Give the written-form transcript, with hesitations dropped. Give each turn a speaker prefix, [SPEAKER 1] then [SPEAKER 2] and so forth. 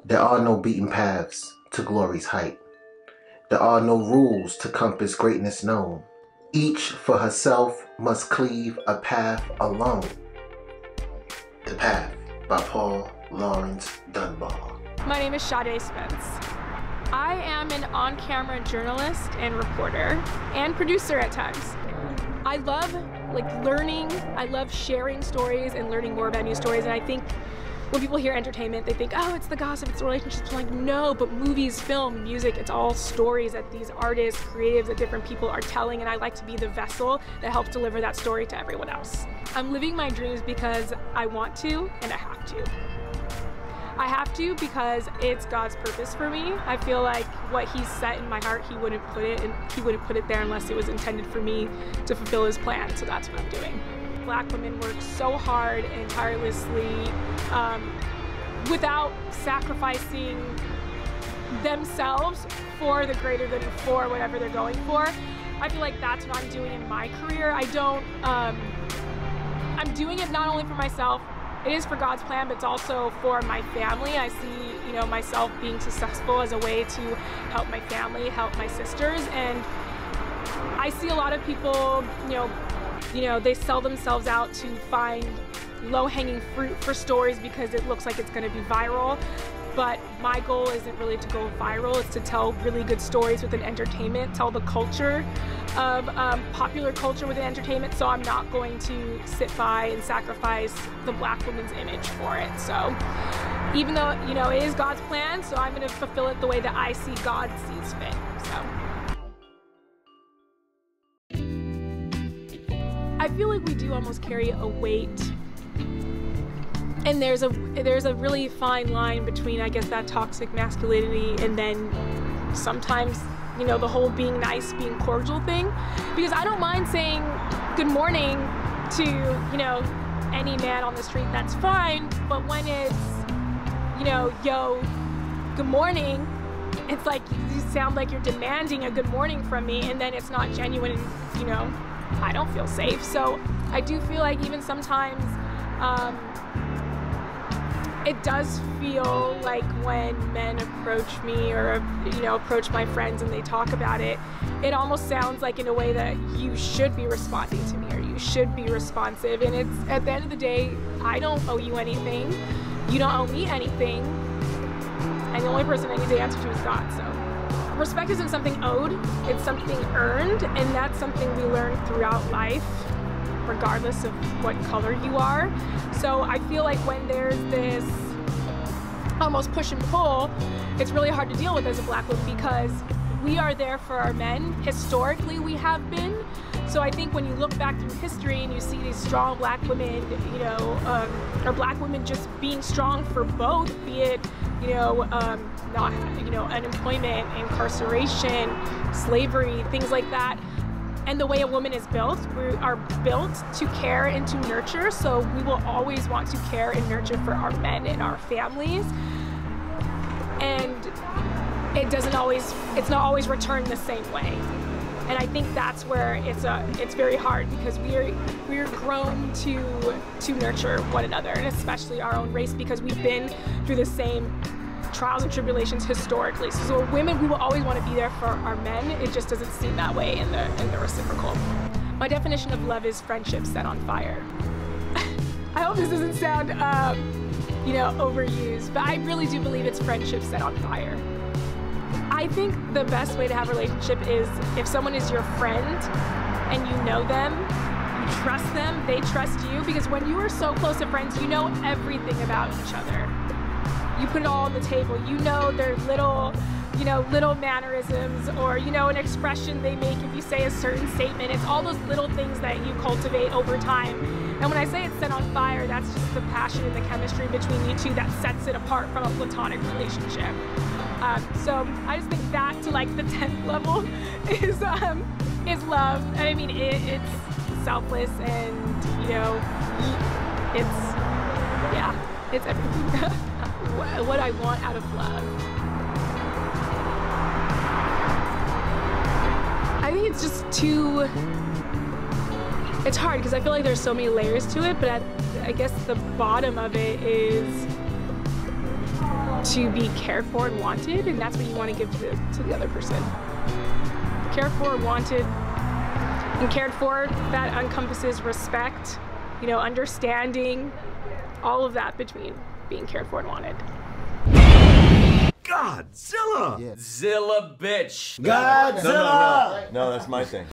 [SPEAKER 1] There are no beaten paths to glory's height. There are no rules to compass greatness known. Each for herself must cleave a path alone. The Path by Paul Lawrence Dunbar.
[SPEAKER 2] My name is Sade Spence. I am an on-camera journalist and reporter and producer at times. I love learning, I love sharing stories and learning more about new stories, and I think when people hear entertainment, they think, oh, it's the gossip, it's the relationships. I'm like, no, but movies, film, music, it's all stories that these artists, creatives, that different people are telling, and I like to be the vessel that helps deliver that story to everyone else. I'm living my dreams because I want to, and I have to. I have to because it's God's purpose for me. I feel like what He's set in my heart, He wouldn't put it there unless it was intended for me to fulfill His plan, so that's what I'm doing. Black women work so hard and tirelessly without sacrificing themselves for the greater good and for whatever they're going for. I feel like that's what I'm doing in my career. I'm doing it not only for myself, it is for God's plan, but it's also for my family. I see, myself being successful as a way to help my family, help my sisters, and I see a lot of people, they sell themselves out to find low-hanging fruit for stories because it looks like it's going to be viral. But my goal isn't really to go viral, it's to tell really good stories within entertainment, tell the culture of popular culture within entertainment, so I'm not going to sit by and sacrifice the Black woman's image for it. So even though, it is God's plan, so I'm going to fulfill it the way that I see God sees fit. So I feel like we do almost carry a weight, and there's a really fine line between, I guess, that toxic masculinity and then sometimes, the whole being nice, being cordial thing. Because I don't mind saying good morning to, any man on the street, that's fine. But when it's, yo, good morning, it's like you sound like you're demanding a good morning from me, and then it's not genuine, and, I don't feel safe. So I do feel like even sometimes, it does feel like when men approach me or, approach my friends and they talk about it, it almost sounds like in a way that you should be responding to me or you should be responsive. And it's, at the end of the day, I don't owe you anything. You don't owe me anything. And the only person I need to answer to is God. So respect isn't something owed, it's something earned, and that's something we learn throughout life, regardless of what color you are. So I feel like when there's this almost push and pull, it's really hard to deal with as a Black woman because we are there for our men. Historically, we have been. So I think when you look back through history and you see these strong Black women, or Black women just being strong for both, be it, not, unemployment, incarceration, slavery, things like that. And the way a woman is built, we are built to care and to nurture, so we will always want to care and nurture for our men and our families. And it's not always returned the same way. And I think that's where it's very hard because we're grown to nurture one another, and especially our own race, because we've been through the same trials and tribulations historically. So women, we will always want to be there for our men. It just doesn't seem that way in the reciprocal. My definition of love is friendship set on fire. I hope this doesn't sound, overused, but I really do believe it's friendship set on fire. I think the best way to have a relationship is if someone is your friend and you know them, you trust them, they trust you, because when you are so close to friends, you know everything about each other. You put it all on the table. You know their little mannerisms, or, an expression they make if you say a certain statement. It's all those little things that you cultivate over time. And when I say it's set on fire, that's just the passion and the chemistry between you two that sets it apart from a platonic relationship. So I just think that to like the 10th level is love. And I mean, it's selfless and, it's everything. What I want out of love. I think it's just it's hard because I feel like there's so many layers to it, but I guess the bottom of it is to be cared for and wanted, and that's what you want to give to the other person. Cared for, wanted, and cared for, that encompasses respect, you know, understanding, all of that between being cared for and wanted.
[SPEAKER 3] Godzilla!
[SPEAKER 4] Zilla bitch.
[SPEAKER 3] Godzilla! No, that's my thing.